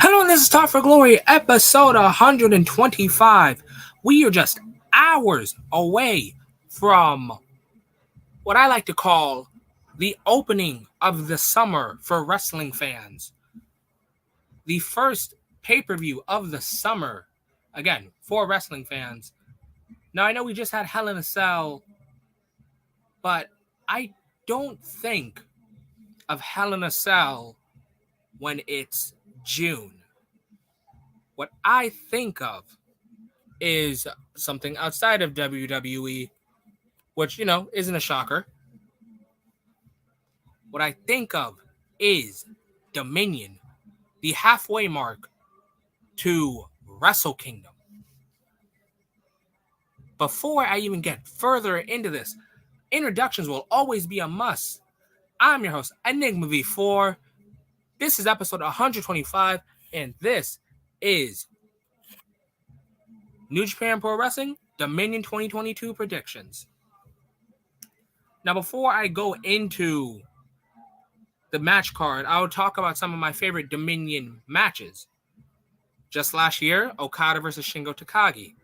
Hello, and this is Talk for Glory, episode 125. We are just hours away from what I like to call the opening of the summer for wrestling fans. The first pay-per-view of the summer, again, for wrestling fans. Now, I know we just had Hell in a Cell, but I don't think of Hell in a Cell when it's June. What I think of is something outside of WWE, which, isn't a shocker. What I think of is Dominion, the halfway mark to Wrestle Kingdom. Before I even get further into this, introductions will always be a must. I'm your host, Enigma V4. This is episode 125, and this is New Japan Pro Wrestling Dominion 2022 predictions. Now, before I go into the match card, I'll talk about some of my favorite Dominion matches. Just last year, Okada versus Shingo Takagi.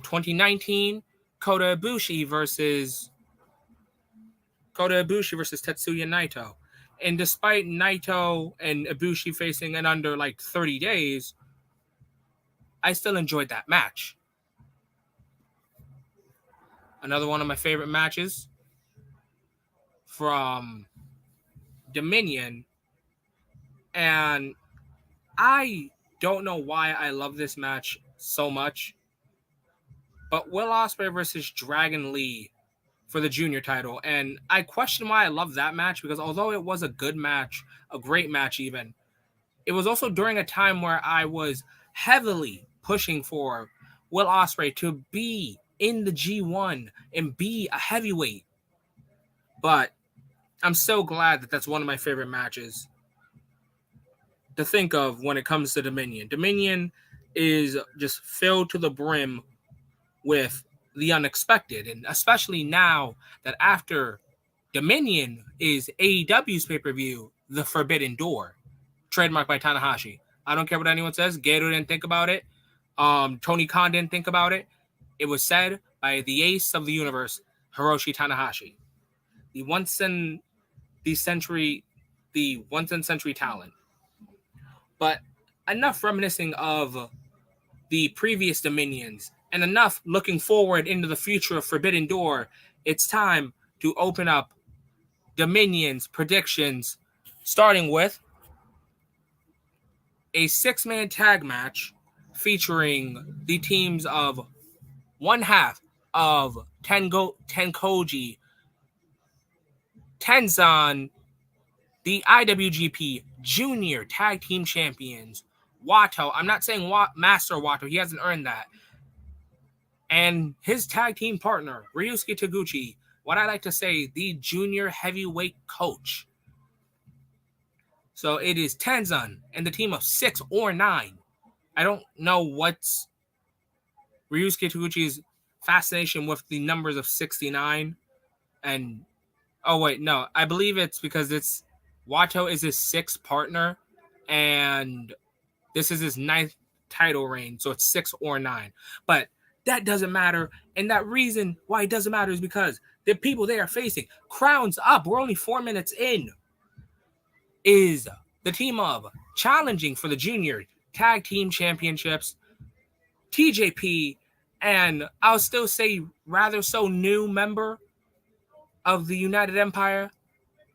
2019, Kota Ibushi versus Tetsuya Naito. And despite Naito and Ibushi facing in under 30 days, I still enjoyed that match. Another one of my favorite matches from Dominion, and I don't know why I love this match so much, but Will Ospreay versus Dragon Lee for the junior title. And I question why I love that match, because although it was a good match, a great match even, it was also during a time where I was heavily pushing for Will Ospreay to be in the G1 and be a heavyweight. But I'm so glad that that's one of my favorite matches to think of when it comes to Dominion. Dominion is just filled to the brim with the unexpected, and especially now that after Dominion is AEW's pay-per-view, The Forbidden Door, trademarked by Tanahashi. I don't care what anyone says. Gato didn't think about it. Tony Khan didn't think about it. It was said by the ace of the universe, Hiroshi Tanahashi, the once-in-century talent. But enough reminiscing of the previous Dominions and enough looking forward into the future of Forbidden Door. It's time to open up Dominion's predictions, starting with a 6-man tag match featuring the teams of one half of Tenkoji, Tenzan, the IWGP Junior Tag Team Champions, Wato. I'm not saying Master Wato. He hasn't earned that. And his tag team partner, Ryusuke Taguchi, what I like to say, the junior heavyweight coach. So it is Tenzan and the team of 6 or 9. I don't know what's Ryusuke Taguchi's fascination with the numbers of 69. And, I believe it's because Wato is his 6th partner, and this is his 9th title reign, so it's 6 or 9. But that doesn't matter, and that reason why it doesn't matter is because the people they are facing, crowns up, we're only 4 minutes in, is the team of challenging for the Junior Tag Team Championships, TJP, and I'll still say rather so new member of the United Empire,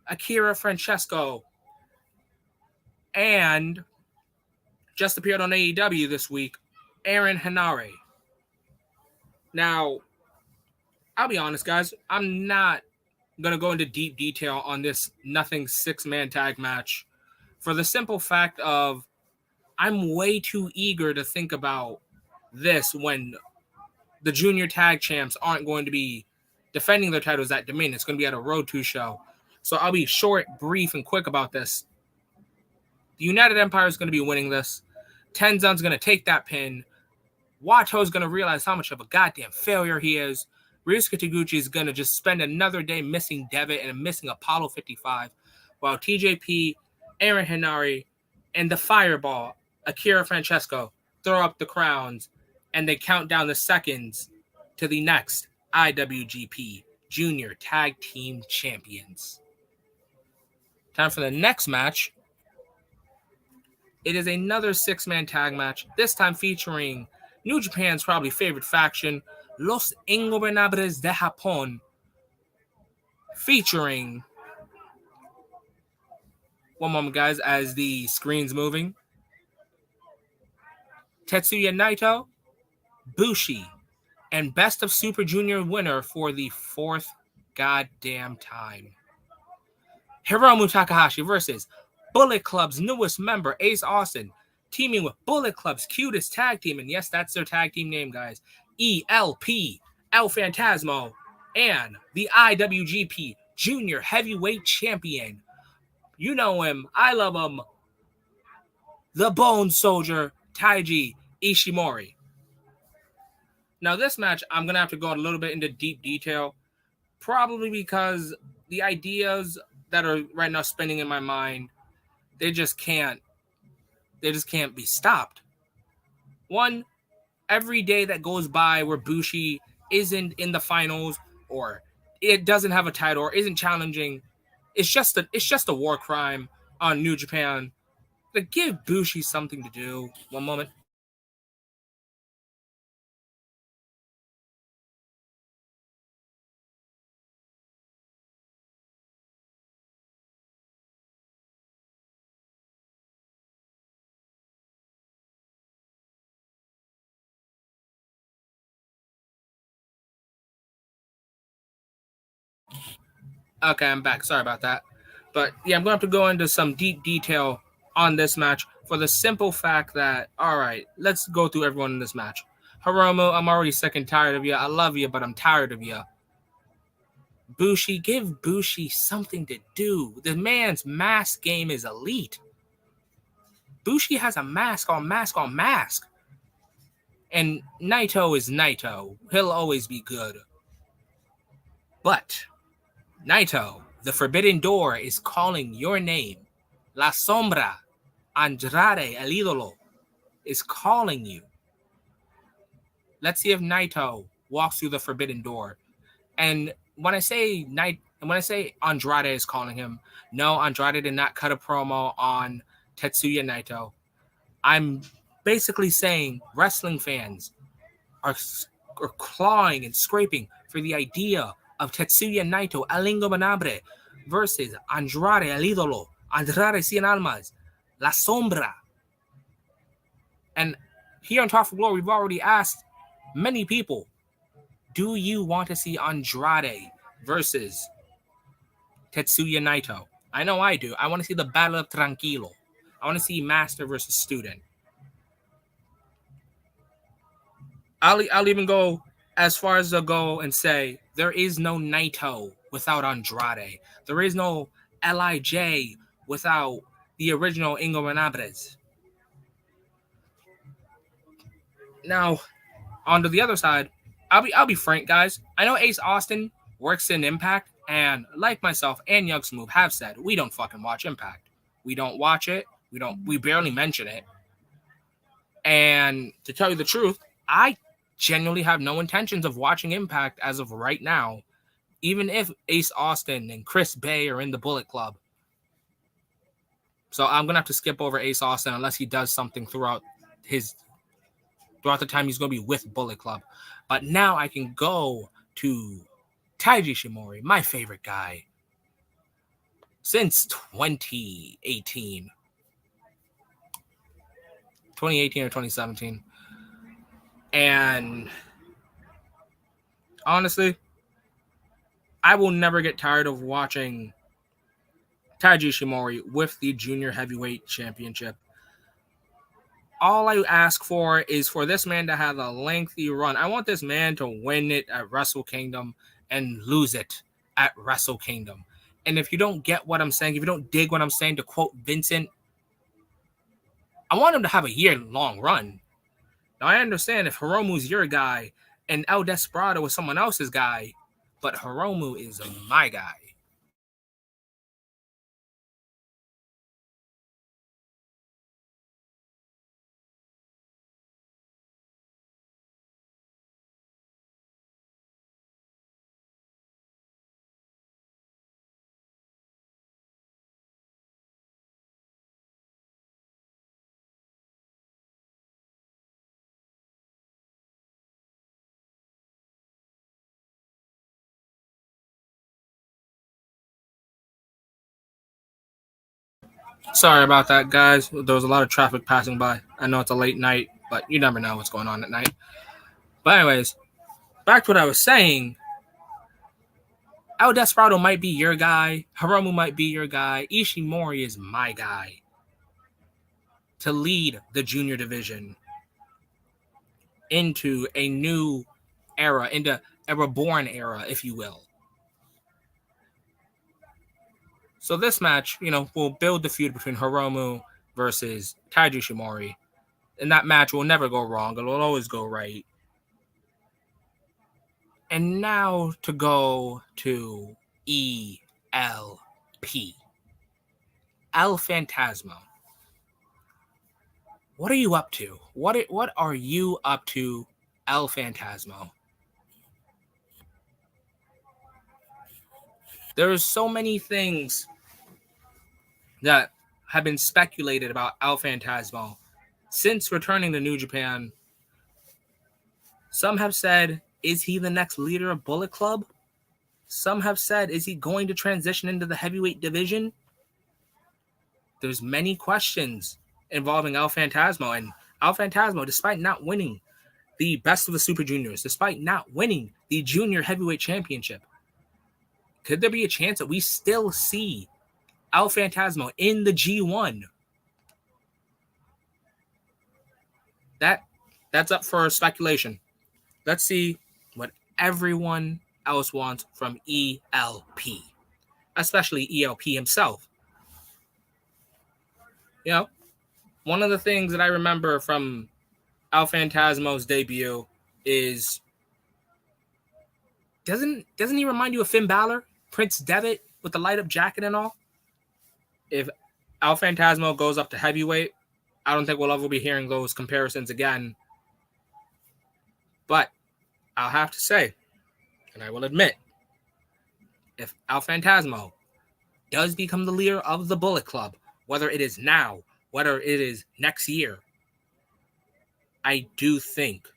Akira Francesco, and just appeared on AEW this week, Aaron Henare. Now, I'll be honest, guys, I'm not going to go into deep detail on this nothing 6-man tag match for the simple fact of I'm way too eager to think about this when the junior tag champs aren't going to be defending their titles at Dominion. It's going to be at a Road 2 show. So I'll be short, brief, and quick about this. The United Empire is going to be winning this. Tenzan's going to take that pin. Wato's going to realize how much of a goddamn failure he is. Ryusuke Taguchi is going to just spend another day missing Devitt and missing Apollo 55, while TJP Aaron Henare, and the Fireball, Akira Francesco, throw up the crowns, and they count down the seconds to the next IWGP Junior Tag Team Champions. Time for the next match. It is another 6-man tag match, this time featuring New Japan's probably favorite faction, Los Ingobernables de Japón, featuring, one moment guys, as the screen's moving, Tetsuya Naito, Bushi, and Best of Super Junior winner for the 4th goddamn time, Hiromu Takahashi versus Bullet Club's newest member, Ace Austin, teaming with Bullet Club's cutest tag team, and yes, that's their tag team name, guys, ELP, El Phantasmo, and the IWGP Junior Heavyweight Champion. You know him, I love him, the Bone Soldier, Taiji Ishimori. Now, this match, I'm going to have to go a little bit into deep detail, probably because the ideas that are right now spinning in my mind, they just can't be stopped. One, every day that goes by where Bushi isn't in the finals or it doesn't have a title or isn't challenging, it's just a war crime on New Japan. Like, give Bushi something to do. One moment. Okay, I'm back. Sorry about that. But yeah, I'm going to have to go into some deep detail on this match for the simple fact that, all right, let's go through everyone in this match. Hiromu, I'm already sick and tired of you. I love you, but I'm tired of you. Bushi, give Bushi something to do. The man's mask game is elite. Bushi has a mask on mask on mask. And Naito is Naito. He'll always be good. But Naito, the Forbidden Door, is calling your name. La Sombra, Andrade, El Idolo, is calling you. Let's see if Naito walks through the Forbidden Door. And when I say Andrade is calling him, no, Andrade did not cut a promo on Tetsuya Naito. I'm basically saying wrestling fans are clawing and scraping for the idea of Tetsuya Naito, El Ingobernables, versus Andrade, El Idolo, Andrade Cien Almas, La Sombra. And here on Talk for Glory, we've already asked many people, do you want to see Andrade versus Tetsuya Naito? I know I do. I want to see the Battle of Tranquilo. I want to see Master versus Student. I'll even go as far as to go and say there is no Naito without Andrade. There is no LIJ without the original Ingobernables. Now, onto the other side, I'll be frank, guys. I know Ace Austin works in Impact, and like myself and Young Smooth have said, we don't fucking watch Impact. We don't watch it. We barely mention it. And to tell you the truth, I genuinely have no intentions of watching Impact as of right now, even if Ace Austin and Chris Bay are in the Bullet Club. So I'm going to have to skip over Ace Austin unless he does something throughout the time he's going to be with Bullet Club. But now I can go to Taiji Ishimori, my favorite guy, since 2018 or 2017. And honestly, I will never get tired of watching Taiji Ishimori with the Junior Heavyweight Championship. All I ask for is for this man to have a lengthy run. I want this man to win it at Wrestle Kingdom and lose it at Wrestle Kingdom. And if you don't get what I'm saying, if you don't dig what I'm saying, to quote Vincent, I want him to have a year-long run. Now, I understand if Hiromu's your guy and El Desperado is someone else's guy, but Hiromu is my guy. Sorry about that, guys. There was a lot of traffic passing by. I know it's a late night, but you never know what's going on at night. But anyways, back to what I was saying. El Desperado might be your guy. Hiromu might be your guy. Ishimori is my guy to lead the junior division into a new era, into a reborn era, if you will. So this match, will build the feud between Hiromu versus Taiji Ishimori. And that match will never go wrong. It will always go right. And now to go to ELP. El Phantasmo. What are you up to? What are you up to, El Phantasmo? There's so many things that have been speculated about El Phantasmo since returning to New Japan. Some have said, is he the next leader of Bullet Club? Some have said, is he going to transition into the heavyweight division? There's many questions involving El Phantasmo. And El Phantasmo, despite not winning the Best of the Super Juniors, despite not winning the Junior Heavyweight Championship, could there be a chance that we still see El Phantasmo in the G1? That's up for speculation. Let's see what everyone else wants from ELP, especially ELP himself. One of the things that I remember from El Phantasmo's debut is, doesn't he remind you of Finn Balor, Prince Devitt with the light up jacket and all? If El Phantasmo goes up to heavyweight, I don't think we'll ever be hearing those comparisons again. But I'll have to say, and I will admit, if El Phantasmo does become the leader of the Bullet Club, whether it is now, whether it is next year, I do think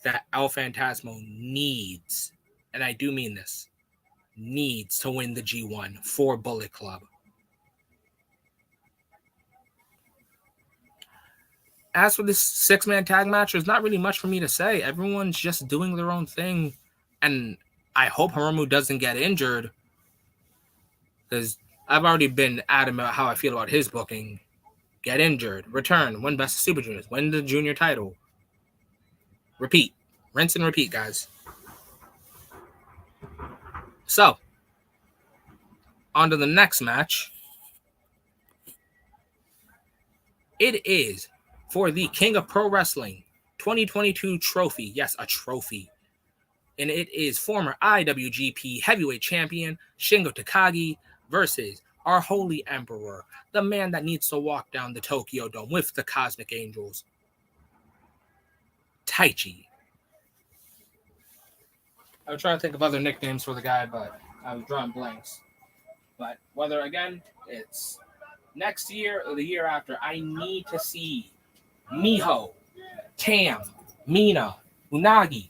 that El Phantasmo needs, and I do mean this, needs to win the G1 for Bullet Club. As for this 6-man tag match, there's not really much for me to say. Everyone's just doing their own thing. And I hope Hiromu doesn't get injured, because I've already been adamant about how I feel about his booking. Get injured, return, win Best of Super Juniors, win the junior title. Repeat. Rinse and repeat, guys. So, on to the next match. It is for the King of Pro Wrestling 2022 trophy. Yes, a trophy. And it is former IWGP Heavyweight Champion Shingo Takagi versus our Holy Emperor, the man that needs to walk down the Tokyo Dome with the Cosmic Angels, Taichi. I was trying to think of other nicknames for the guy, but I was drawing blanks. But whether, again, it's next year or the year after, I need to see Miho, Tam, Mina, Unagi,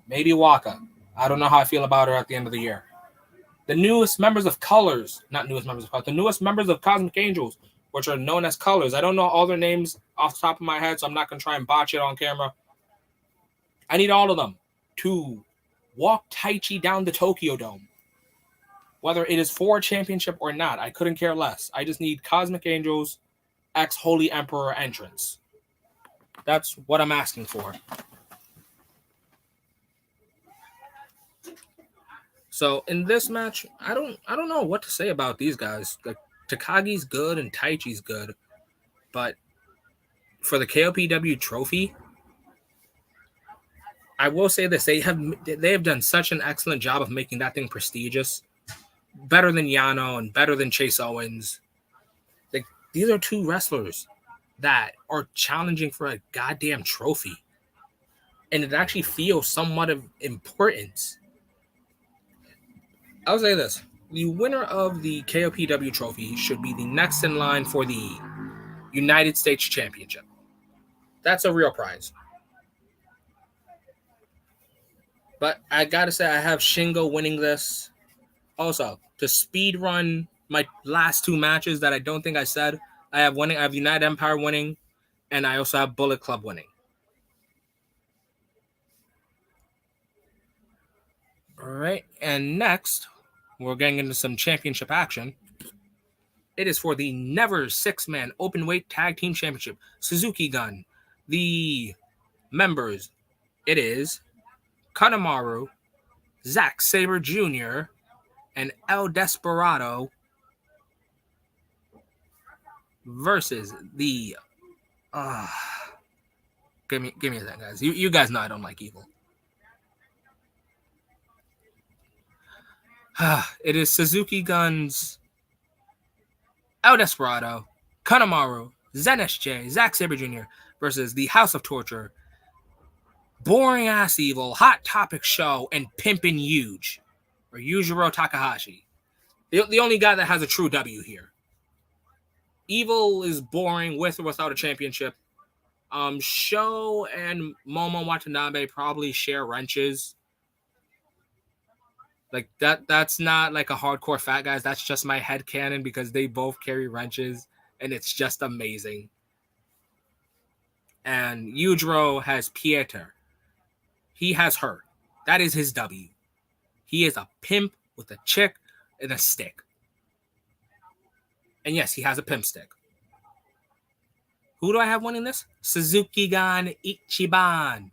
maybe Waka. I don't know how I feel about her at the end of the year. The newest members of Colors, not newest members of Colors, the newest members of Cosmic Angels, which are known as Colors. I don't know all their names off the top of my head, so I'm not going to try and botch it on camera. I need all of them to walk Taichi down the Tokyo Dome. Whether it is for a championship or not, I couldn't care less. I just need Cosmic Angels x Holy Emperor entrance. That's what I'm asking for. So in this match, I don't know what to say about these guys. Like, Takagi's good and Taichi's good, but for the KOPW trophy, I will say this: they have done such an excellent job of making that thing prestigious, better than Yano and better than Chase Owens. Like, these are two wrestlers that are challenging for a goddamn trophy, and it actually feels somewhat of importance. I'll say this: the winner of the KOPW trophy should be the next in line for the United States Championship. That's a real prize. But I gotta say, I have Shingo winning this. Also, to speed run my last two matches that I don't think I said. I have winning. I have United Empire winning, and I also have Bullet Club winning. All right, and next we're getting into some championship action. It is for the Never Six-Man Openweight Tag Team Championship. Suzuki Gun. The members, it is Kanemaru, Zack Sabre Jr., and El Desperado versus the give me a second, guys. You guys know I don't like Evil. It is Suzuki Gun's El Desperado, Kanemaru, Zen SJ, Zack Sabre Jr. versus the House of Torture, Boring Ass Evil, Hot Topic Show, and Pimpin' Huge, or Yujiro Takahashi. The only guy that has a true W here. Evil is boring with or without a championship. Sho and Momo Watanabe probably share wrenches. Like that's not like a hardcore fat guys. That's just my headcanon because they both carry wrenches and it's just amazing. And Yujiro has Pieter. He has her. That is his W. He is a pimp with a chick and a stick. And yes, he has a pimp stick. Who do I have winning this? Suzuki Gun Ichiban.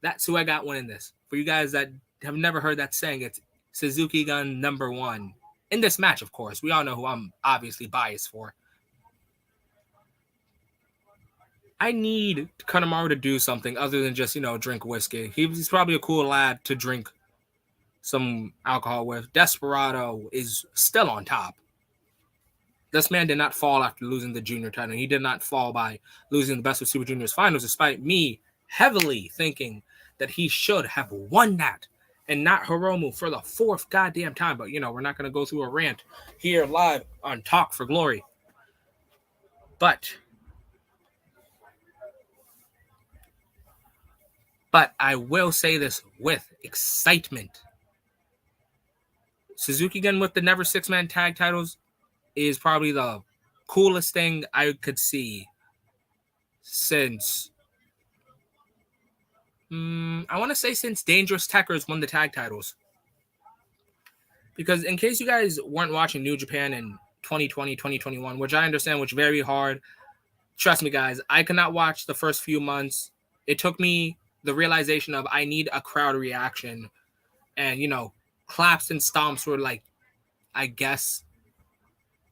That's who I got winning this. For you guys that have never heard that saying, it's Suzuki Gun number 1. In this match, of course. We all know who I'm obviously biased for. I need Kanemaru to do something other than just, drink whiskey. He's probably a cool lad to drink some alcohol with. Desperado is still on top. This man did not fall after losing the junior title. He did not fall by losing the Best of Super Juniors finals, despite me heavily thinking that he should have won that and not Hiromu for the 4th goddamn time. But, we're not going to go through a rant here live on Talk for Glory. But I will say this with excitement. Suzuki Gun with the Never Six-Man tag titles is probably the coolest thing I could see since I want to say since Dangerous Tekkers won the tag titles. Because in case you guys weren't watching New Japan in 2020, 2021, which I understand was very hard, trust me, guys, I could not watch the first few months. It took me the realization of I need a crowd reaction. And, claps and stomps were like, I guess,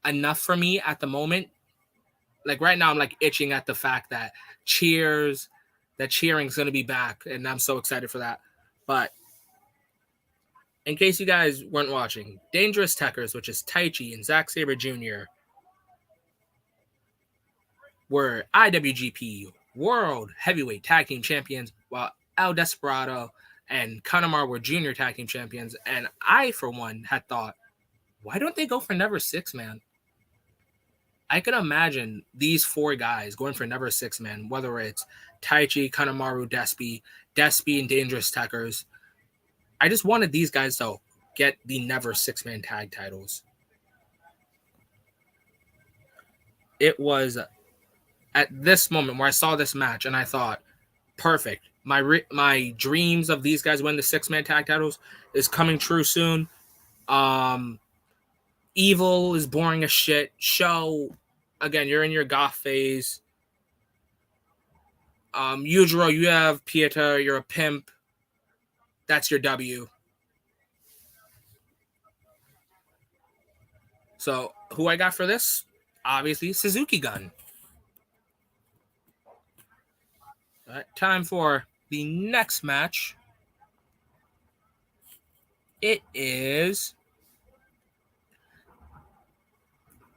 enough for me at the moment. Like right now, I'm like itching at the fact that cheering is going to be back. And I'm so excited for that. But in case you guys weren't watching, Dangerous Tekkers, which is Taichi and Zack Sabre Jr., were IWGP World Heavyweight Tag Team Champions, while El Desperado and Kanemaru were Junior Tag Team Champions. And I, for one, had thought, why don't they go for Never Six-Man? I could imagine these 4 guys going for Never Six-Man, whether it's Taichi, Kanemaru, Despy, and Dangerous Tekkers. I just wanted these guys to get the Never Six-Man tag titles. It was at this moment where I saw this match and I thought, perfect. My dreams of these guys winning the 6-man tag titles is coming true soon. Evil is boring as shit. Show, again, you're in your goth phase. Yujiro, you have Pieter, you're a pimp. That's your W. So, who I got for this? Obviously, Suzuki Gun. All right, time for the next match. It is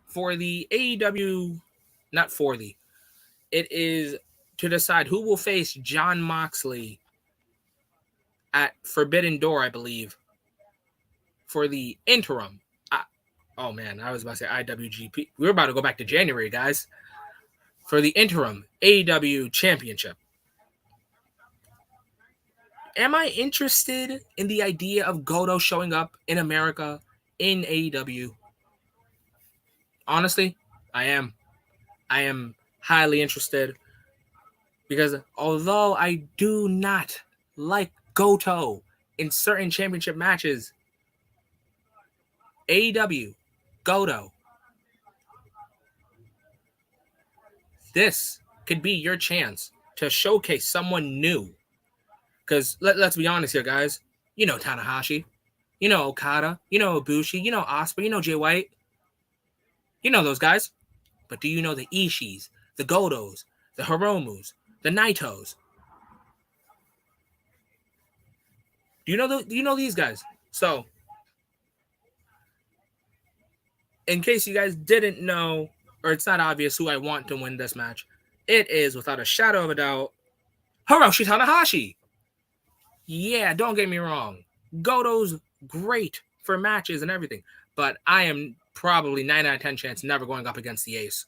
for the AEW, it is to decide who will face Jon Moxley at Forbidden Door, I believe, for the interim. I was about to say IWGP. We were about to go back to January, guys. For the interim AEW Championship. Am I interested in the idea of Goto showing up in America in AEW? Honestly, I am. I am highly interested because although I do not like Goto in certain championship matches, AEW, Goto, this could be your chance to showcase someone new. Because let's be honest here, guys. You know Tanahashi. You know Okada. You know Ibushi. You know Osprey. You know Jay White. You know those guys. But do you know the Ishis, the Gotos, the Hiromus, the Naitos? Do you know these guys? So, in case you guys didn't know, or it's not obvious who I want to win this match, it is, without a shadow of a doubt, Hiroshi Tanahashi. Yeah, don't get me wrong. Goto's great for matches and everything, but I am probably 9 out of 10 chance never going up against the Ace.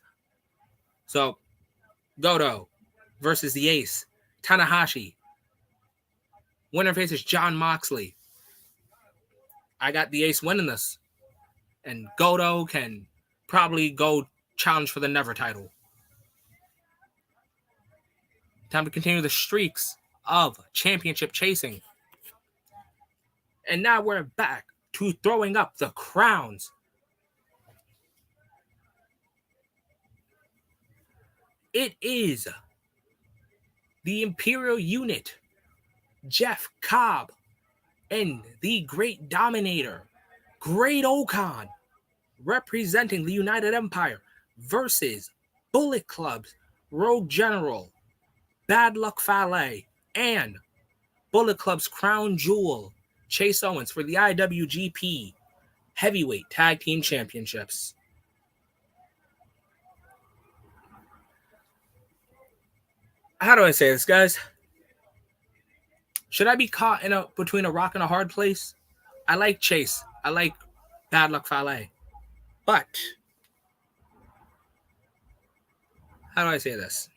So, Goto versus the Ace, Tanahashi. Winner faces Jon Moxley. I got the Ace winning this, and Goto can probably go challenge for the Never title. Time to continue the streaks of championship chasing. And now we're back to throwing up the crowns. It is the Imperial Unit, Jeff Cobb, and the Great Dominator, Great Okan, representing the United Empire, versus Bullet Club's Rogue General, Bad Luck Fale, and Bullet Club's crown jewel, Chase Owens, for the IWGP Heavyweight Tag Team Championships. How do I say this, guys? Should I be caught between a rock and a hard place? I like Chase. I like Bad Luck Fale. But how do I say this?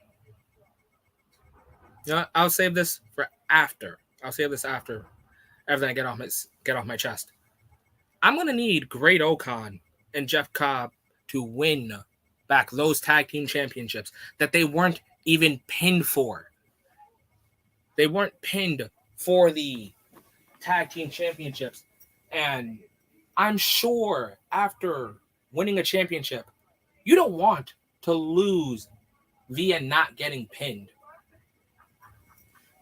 You know what? I'll save this for after. I'll save this after everything I get off my chest. I'm gonna need Great Okan and Jeff Cobb to win back those tag team championships that they weren't even pinned for. They weren't pinned for the tag team championships. And I'm sure after winning a championship, you don't want to lose via not getting pinned.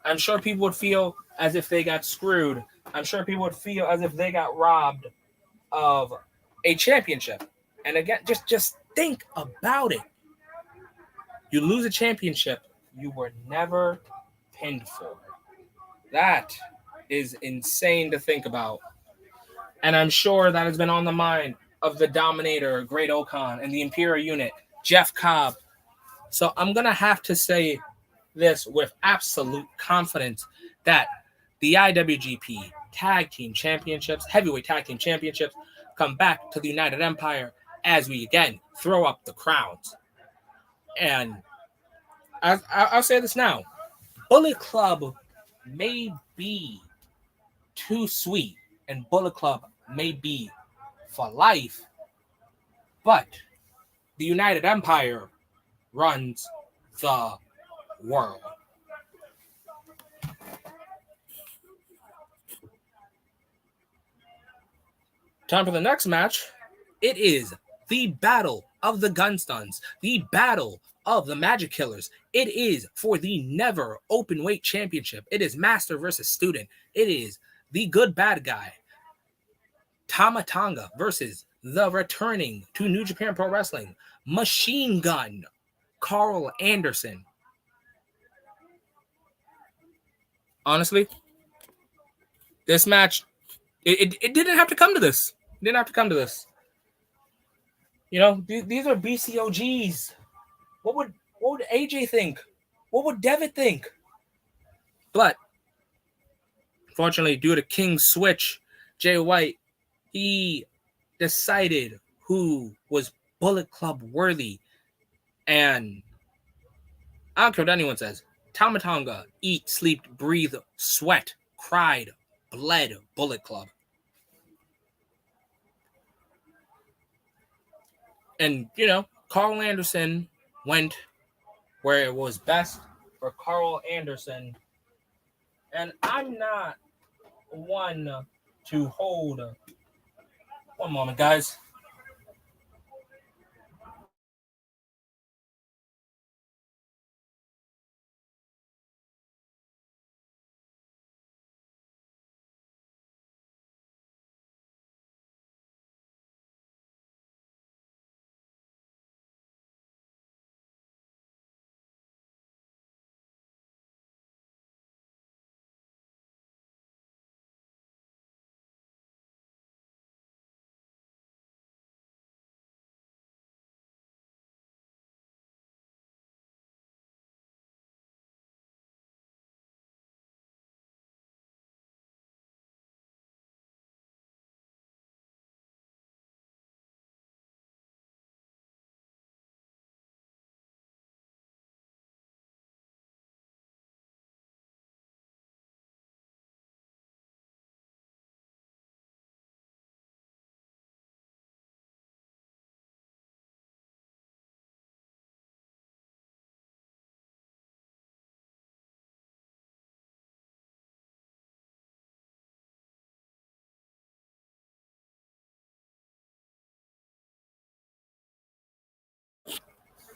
I'm sure people would feel as if they got screwed. I'm sure people would feel as if they got robbed of a championship. And again, just think about it. You lose a championship you were never pinned for. That is insane to think about. And I'm sure that has been on the mind of the Dominator, Great Okan, and the Imperial Unit, Jeff Cobb. So I'm going to have to say this with absolute confidence that the IWGP Tag Team Championships, Heavyweight Tag Team Championships, come back to the United Empire as we again throw up the crowns. And I'll say this now. Bullet Club may be too sweet and Bullet Club may be for life, but the United Empire runs the world. Time for the next match. It is the Battle of the Gunstuns, the Battle of the Magic Killers. It is for the Never Openweight Championship. It is Master versus Student. It is the Good Bad Guy, Tama Tonga, versus the returning to New Japan Pro Wrestling, Machine Gun, Carl Anderson. Honestly, this match, it didn't have to come to this. It didn't have to come to this. You know, these are BCOGs. What would AJ think? What would Devitt think? But fortunately, due to King's switch, Jay White, he decided who was Bullet Club worthy. And I don't care what anyone says. Tama Tonga, eat, sleep, breathe, sweat, cried, bled Bullet Club. And, Carl Anderson went where it was best for Carl Anderson. And I'm not one to hold. One moment, guys.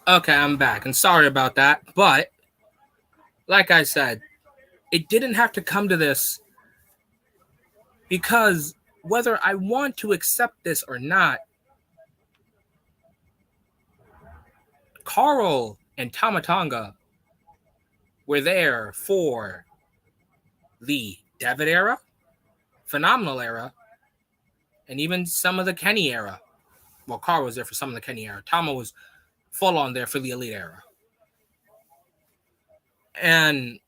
Okay, I'm back. And sorry about that. But, like I said, it didn't have to come to this because whether I want to accept this or not, Carl and Tamatanga were there for the Devitt era, Phenomenal era, and even some of the Kenny era. Well, Carl was there for some of the Kenny era. Tama was full on there for the Elite era. And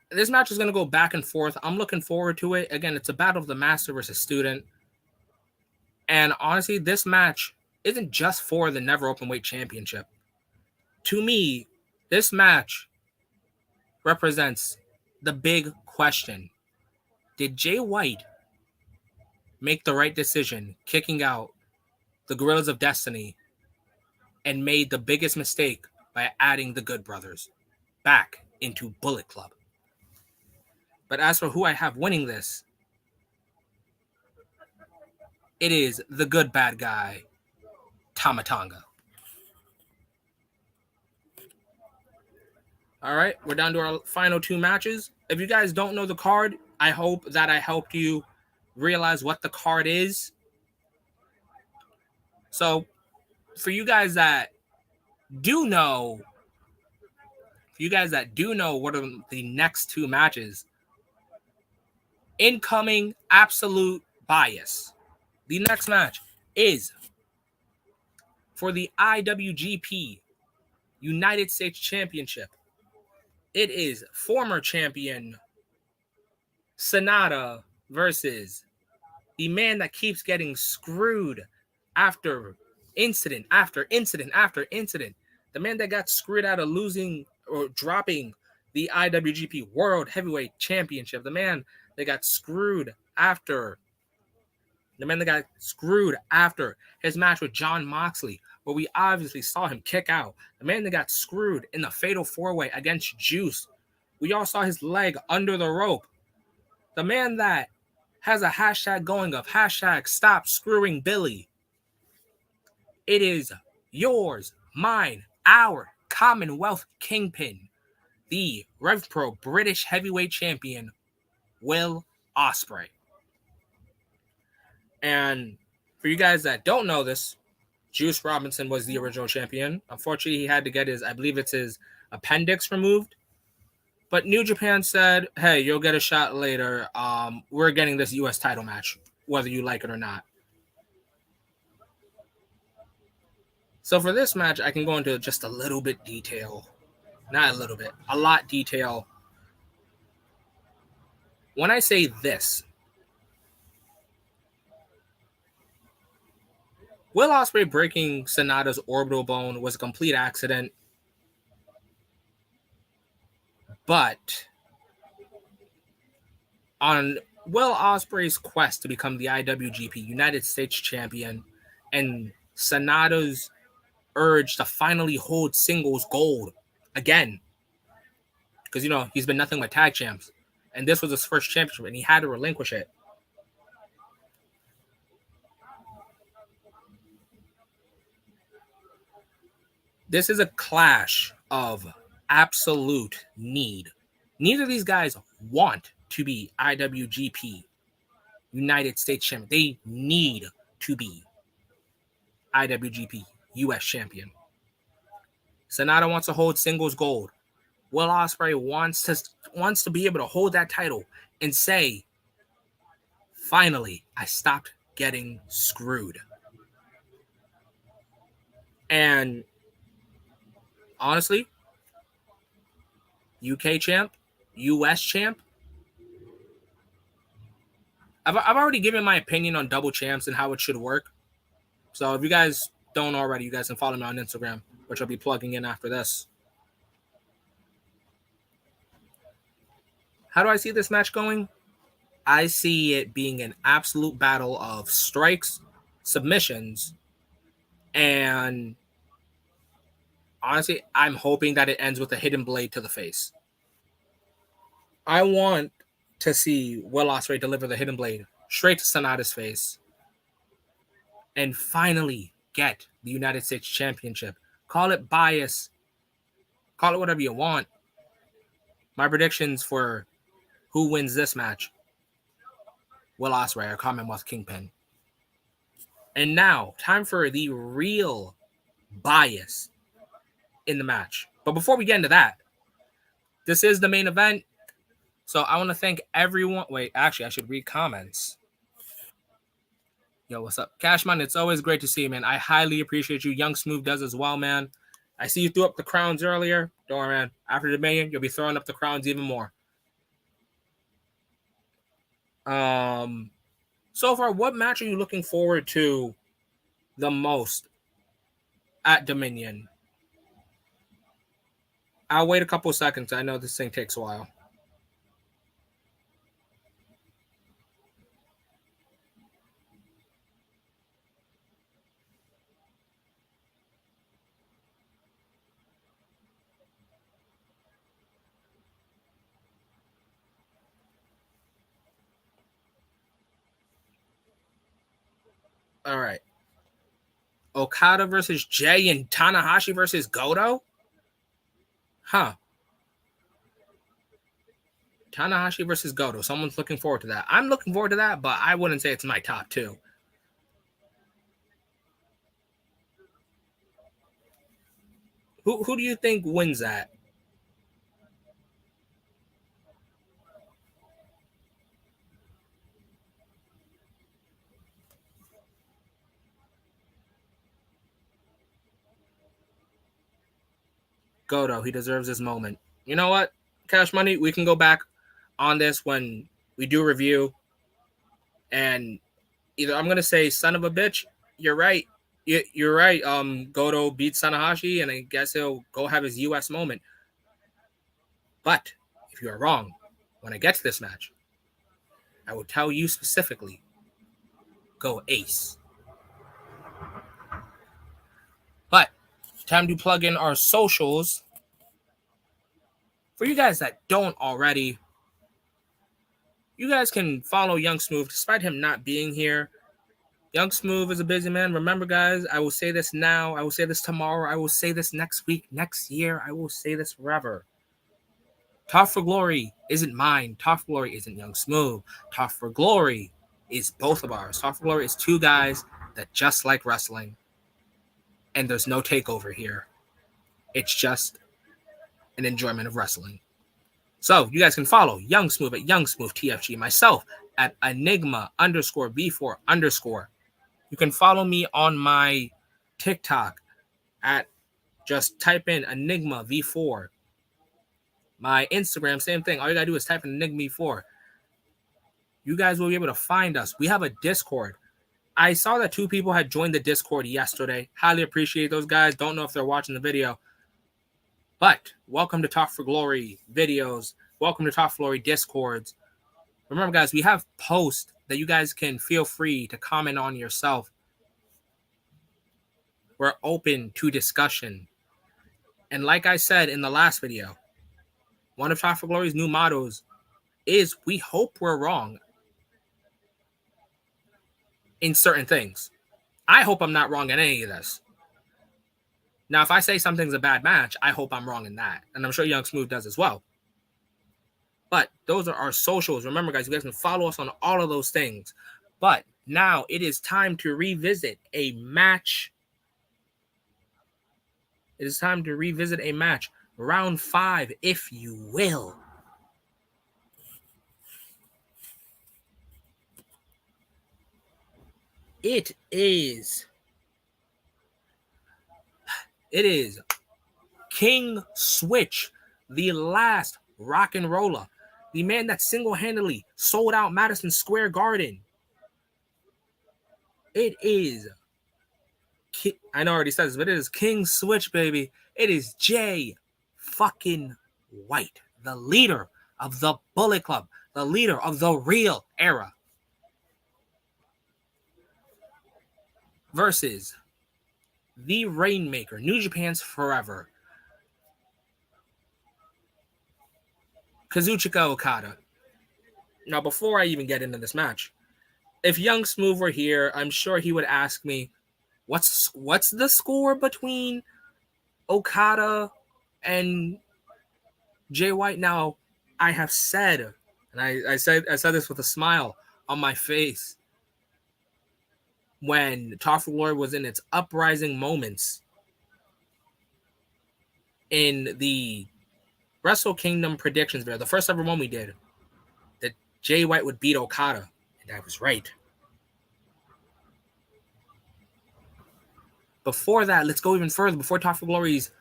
this match is going to go back and forth. I'm looking forward to it. Again, it's a battle of the master versus student. And honestly, this match isn't just for the Never Openweight Championship. To me, this match represents the big question. Did Jay White make the right decision kicking out the Guerrillas of Destiny and made the biggest mistake by adding the Good Brothers back into Bullet Club? But as for who I have winning this, it is the good bad guy, Tamatanga. All right, we're down to our final two matches. If you guys don't know the card, I hope that I helped you realize what the card is. So, for you guys that do know, what are the next two matches, incoming absolute bias. The next match is for the IWGP United States Championship. It is former champion Sonata versus the man that keeps getting screwed after incident after incident after incident. The man that got screwed out of losing or dropping the IWGP World Heavyweight Championship. The man that got screwed after his match with Jon Moxley, where we obviously saw him kick out. The man that got screwed in the Fatal 4-Way against Juice. We all saw his leg under the rope. The man that has a hashtag going of hashtag stop screwing Billy. It is yours, mine, our Commonwealth Kingpin, the Rev Pro British Heavyweight Champion, Will Ospreay. And for you guys that don't know this, Juice Robinson was the original champion. Unfortunately, he had to get his appendix removed. But New Japan said, hey, you'll get a shot later. We're getting this U.S. title match, whether you like it or not. So for this match, I can go into just a little bit detail. Not a little bit, a lot detail. When I say this, Will Ospreay breaking Sonata's orbital bone was a complete accident. But on Will Ospreay's quest to become the IWGP United States Champion and Sonata's urge to finally hold singles gold again, because he's been nothing but tag champs, and this was his first championship, and he had to relinquish it. This is a clash of absolute need. Neither of these guys want to be IWGP United States Champion. They need to be IWGP US Champion. Sonata wants to hold singles gold. Will Ospreay wants to be able to hold that title and say, finally, I stopped getting screwed. And honestly, UK champ, US champ, I've already given my opinion on double champs and how it should work. So if you guys don't already, you guys can follow me on Instagram, which I'll be plugging in after this. How do I see this match going? I see it being an absolute battle of strikes, submissions, and honestly, I'm hoping that it ends with a hidden blade to the face. I want to see Will Ospreay deliver the hidden blade straight to Sonata's face and finally get the United States Championship. Call it bias. Call it whatever you want. My predictions for who wins this match: Will Ospreay or Commonwealth Kingpin. And now, time for the real bias in the match. But before we get into that, this is the main event. So I want to thank everyone. Wait, actually, I should read comments. Yo, what's up? Cashman, it's always great to see you, man. I highly appreciate you. Young Smooth does as well, man. I see you threw up the crowns earlier. Don't worry, man. After the Dominion, you'll be throwing up the crowns even more. So far, what match are you looking forward to the most at Dominion? I'll wait a couple of seconds. I know this thing takes a while. All right. Okada versus Jay and Tanahashi versus Goto? Huh. Tanahashi versus Goto. Someone's looking forward to that. I'm looking forward to that, but I wouldn't say it's my top two. Who do you think wins that? Goto. He deserves his moment. You know what? Cash Money, we can go back on this when we do review. And either I'm going to say, son of a bitch, you're right. You're right. Goto beats Tanahashi, and I guess he'll go have his U.S. moment. But if you are wrong, when I get to this match, I will tell you specifically, go Ace. But time to plug in our socials. For you guys that don't already, you guys can follow Young Smooth despite him not being here. Young Smooth is a busy man. Remember, guys, I will say this now. I will say this tomorrow. I will say this next week, next year. I will say this forever. Talk for Glory isn't mine. Talk for Glory isn't Young Smooth. Talk for Glory is both of ours. Talk for Glory is two guys that just like wrestling. And there's no takeover here. It's just an enjoyment of wrestling. So you guys can follow Young Smooth at Young Smooth TFG, myself at Enigma_V4_. You can follow me on my TikTok at just type in Enigma V4. My Instagram, same thing. All you gotta do is type in Enigma V4. You guys will be able to find us. We have a Discord. I saw that 2 people had joined the Discord yesterday. Highly appreciate those guys. Don't know if they're watching the video. But welcome to Talk for Glory videos. Welcome to Talk for Glory Discords. Remember, guys, we have posts that you guys can feel free to comment on yourself. We're open to discussion. And like I said in the last video, one of Top for Glory's new mottos is we hope we're wrong in certain things. I hope I'm not wrong in any of this. Now, if I say something's a bad match, I hope I'm wrong in that. And I'm sure Young Smooth does as well. But those are our socials. Remember, guys, you guys can follow us on all of those things. But now it is time to revisit a match. It is time to revisit a match. Round 5, if you will. It is King Switch, the last rock and roller, the man that single-handedly sold out Madison Square Garden. It is, I know I already said this, but it is King Switch, baby. It is Jay fucking White, the leader of the Bullet Club, the leader of the real era, versus the Rainmaker, New Japan's Forever, Kazuchika Okada. Now, before I even get into this match, if Young Smooth were here, I'm sure he would ask me, what's the score between Okada and Jay White? Now, I have said, and I said this with a smile on my face, when Top for Glory was in its uprising moments in the Wrestle Kingdom predictions video, the first ever one we did, that Jay White would beat Okada, and I was right. Before that, let's go even further. Before Top for Glory's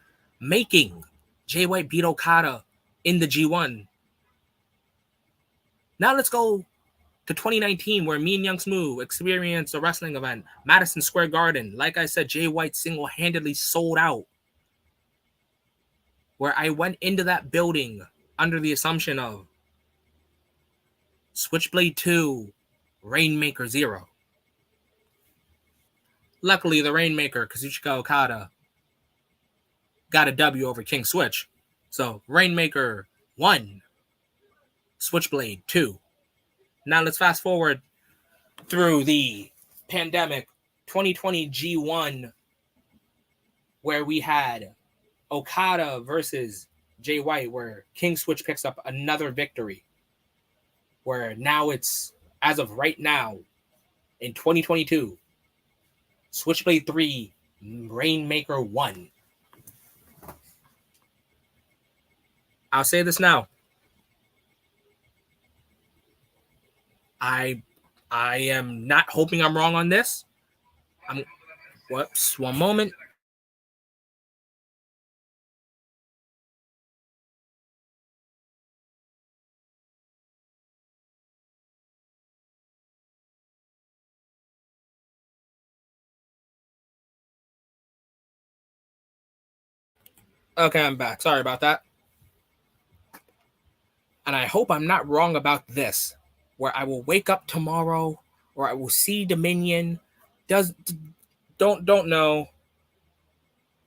making Jay White beat Okada in the G1. Now let's go to 2019, where me and Young Smooth experienced a wrestling event, Madison Square Garden. Like I said, Jay White single-handedly sold out. Where I went into that building under the assumption of Switchblade 2, Rainmaker 0. Luckily, the Rainmaker, Kazuchika Okada, got a W over King Switch. So, Rainmaker 1, Switchblade 2. Now let's fast forward through the pandemic 2020 G1, where we had Okada versus Jay White, where King Switch picks up another victory. Where now it's, as of right now, in 2022, Switchblade 3, Rainmaker 1. I'll say this now. I am not hoping I'm wrong on this. Whoops, one moment. Okay, I'm back. Sorry about that. And I hope I'm not wrong about this, where I will wake up tomorrow, or I will see Dominion. Don't know.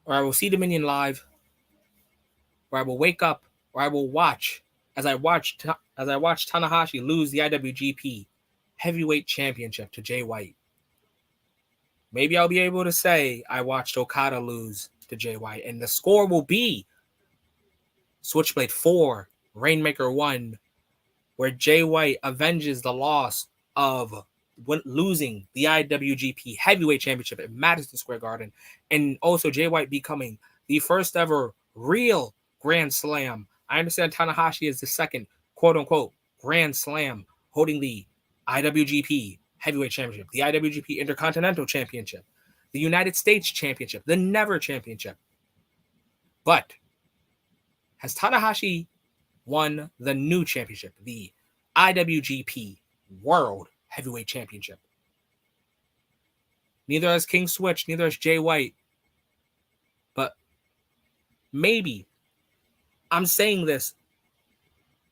Or I will see Dominion live, or I will wake up, or I will watch as I watch Tanahashi lose the IWGP Heavyweight Championship to Jay White. Maybe I'll be able to say I watched Okada lose to Jay White, and the score will be Switchblade 4, Rainmaker 1, where Jay White avenges the loss of losing the IWGP Heavyweight Championship at Madison Square Garden, and also Jay White becoming the first ever real Grand Slam. I understand Tanahashi is the second quote-unquote Grand Slam, holding the IWGP Heavyweight Championship, the IWGP Intercontinental Championship, the United States Championship, the Never Championship. But has Tanahashi won the new championship, the IWGP World Heavyweight Championship? Neither has King Switch, neither has Jay White. But maybe I'm saying this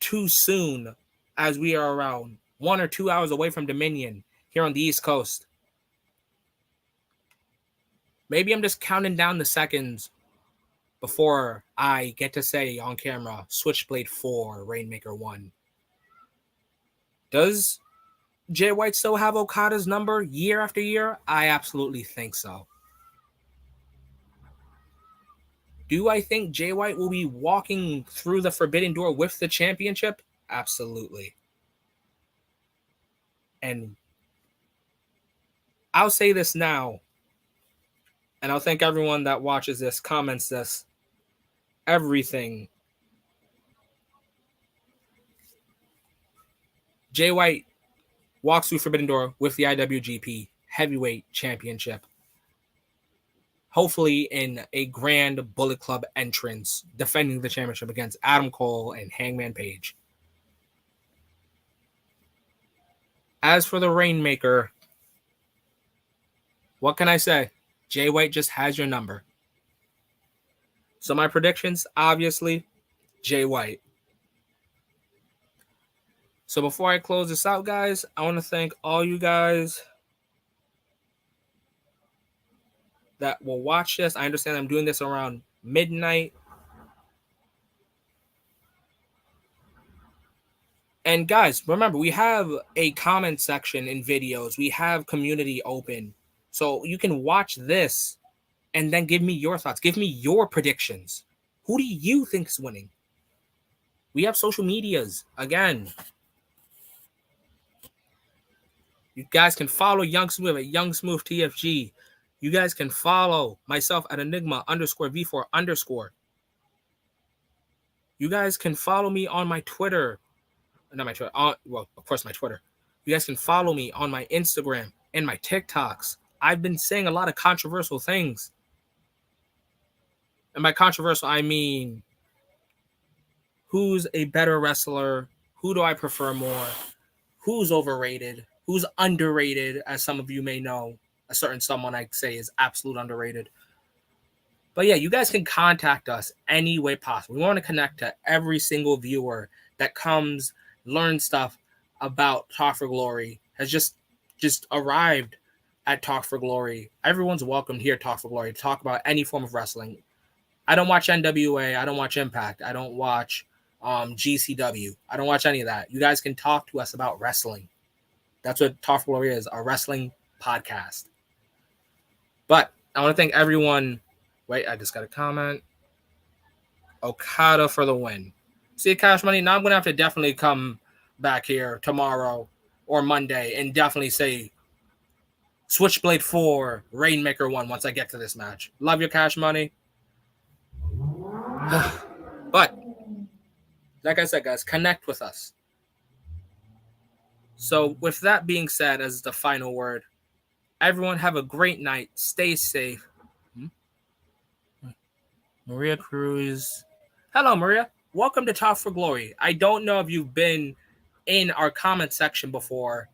too soon as we are around 1 or 2 hours away from Dominion here on the East Coast. Maybe I'm just counting down the seconds before I get to say on camera, Switchblade 4, Rainmaker 1. Does Jay White still have Okada's number year after year? I absolutely think so. Do I think Jay White will be walking through the forbidden door with the championship? Absolutely. And I'll say this now, and I'll thank everyone that watches this, comments this, everything. Jay White walks through forbidden door with the IWGP Heavyweight Championship. Hopefully in a grand Bullet Club entrance, defending the championship against Adam Cole and Hangman Page. As for the Rainmaker, what can I say? Jay White just has your number. So my predictions, obviously, Jay White. So before I close this out, guys, I want to thank all you guys that will watch this. I understand I'm doing this around midnight. And guys, remember, we have a comment section in videos. We have community open. So you can watch this and then give me your thoughts. Give me your predictions. Who do you think is winning? We have social medias. Again, you guys can follow Young Smooth at Young Smooth TFG. You guys can follow myself at Enigma_V4_. You guys can follow me on my Twitter. Not my Twitter. Well, of course, my Twitter. You guys can follow me on my Instagram and my TikToks. I've been saying a lot of controversial things. And by controversial, I mean who's a better wrestler? Who do I prefer more? Who's overrated? Who's underrated? As some of you may know, a certain someone I say is absolute underrated. But yeah, you guys can contact us any way possible. We want to connect to every single viewer that comes, learn stuff about Talk for Glory, has just arrived at Talk for Glory. Everyone's welcome here at Talk for Glory to talk about any form of wrestling. I don't watch NWA. I don't watch Impact. I don't watch GCW. I don't watch any of that. You guys can talk to us about wrestling. That's what Talk for Glory is, a wrestling podcast. But I want to thank everyone. Wait, I just got a comment. Okada for the win. See, Cash Money, now I'm going to have to definitely come back here tomorrow or Monday and definitely say Switchblade 4, Rainmaker 1 once I get to this match. Love your Cash Money. But, like I said, guys, connect with us. So, with that being said, as the final word, everyone have a great night. Stay safe. Maria Cruz. Hello, Maria. Welcome to Talk for Glory. I don't know if you've been in our comment section before.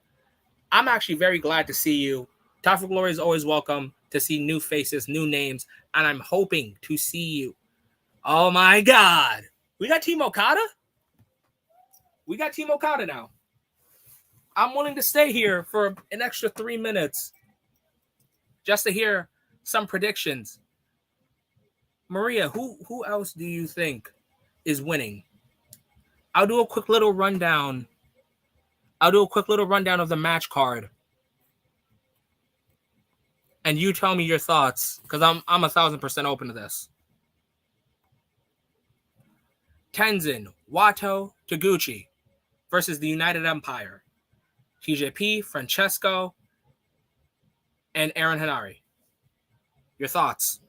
I'm actually very glad to see you. Talk for Glory is always welcome to see new faces, new names, and I'm hoping to see you. Oh my God. We got Team Okada? We got Team Okada now. I'm willing to stay here for an extra 3 minutes just to hear some predictions. Maria, who else do you think is winning? I'll do a quick little rundown. of the match card. And you tell me your thoughts, because I'm 1,000% open to this. Tenzin, Wato, Taguchi versus the United Empire. TJP, Francesco, and Aaron Hanari. Your thoughts?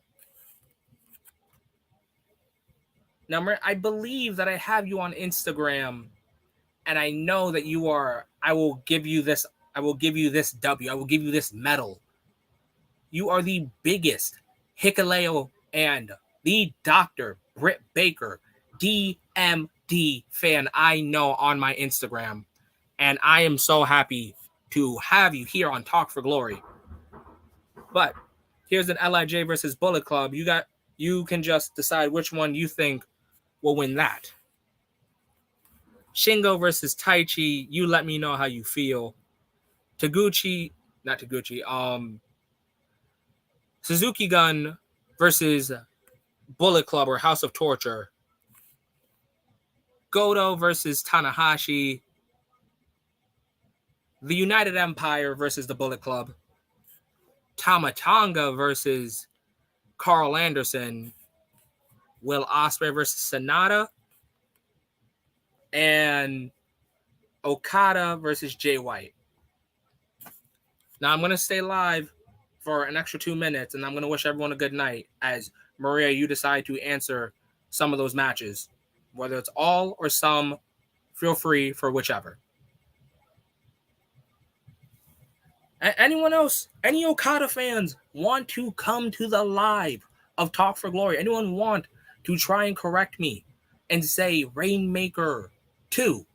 Now, I believe that I have you on Instagram, and I know that you are. I will give you this W. I will give you this medal. You are the biggest Hikuleo and the Dr. Britt Baker DMD fan I know on my Instagram. And I am so happy to have you here on Talk for Glory. But here's an LIJ versus Bullet Club. You can just decide which one you think will win that. Shingo versus Taichi. You let me know how you feel. Taguchi, not Taguchi. Suzuki Gun versus Bullet Club or House of Torture. Goto versus Tanahashi. The United Empire versus the Bullet Club. Tama Tonga versus Carl Anderson. Will Ospreay versus Sonata. And Okada versus Jay White. Now I'm going to stay live for an extra 2 minutes, and I'm going to wish everyone a good night as Maria, you decide to answer some of those matches. Whether it's all or some, feel free for whichever. Anyone else, any Okada fans want to come to the live of Talk for Glory? Anyone want to try and correct me and say Rainmaker 2,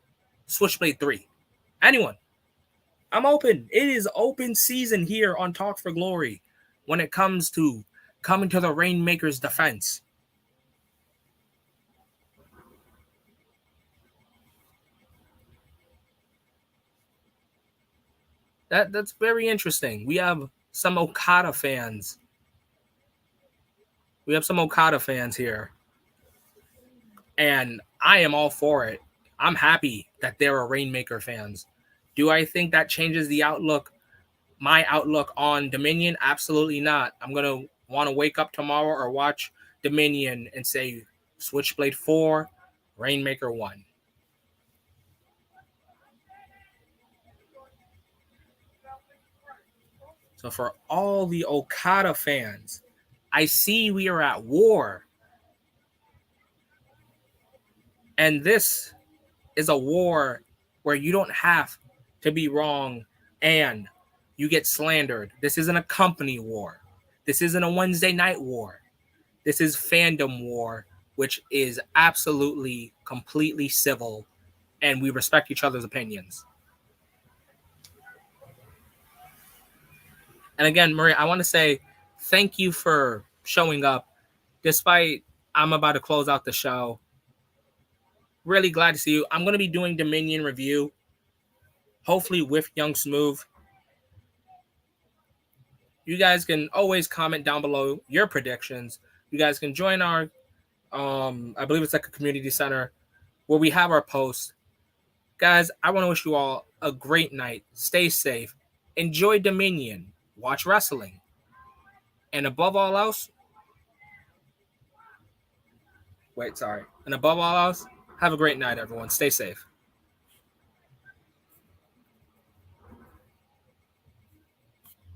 Switchblade 3? Anyone? I'm open. It is open season here on Talk for Glory when it comes to coming to the Rainmaker's defense. That's very interesting. We have some Okada fans. We have some Okada fans here. And I am all for it. I'm happy that there are Rainmaker fans. Do I think that changes the outlook, my outlook on Dominion? Absolutely not. I'm going to want to wake up tomorrow or watch Dominion and say Switchblade 4, Rainmaker 1. So for all the Okada fans, I see we are at war. And this is a war where you don't have to be wrong and you get slandered. This isn't a company war. This isn't a Wednesday night war. This is fandom war, which is absolutely, completely civil, and we respect each other's opinions. And again, Maria, I want to say thank you for showing up, despite I'm about to close out the show. Really glad to see you. I'm going to be doing Dominion review, hopefully with Young Smooth. You guys can always comment down below your predictions. You guys can join our, I believe it's like a community center where we have our posts. Guys, I want to wish you all a great night. Stay safe. Enjoy Dominion. Watch wrestling. And above all else, and above all else, have a great night, everyone. Stay safe.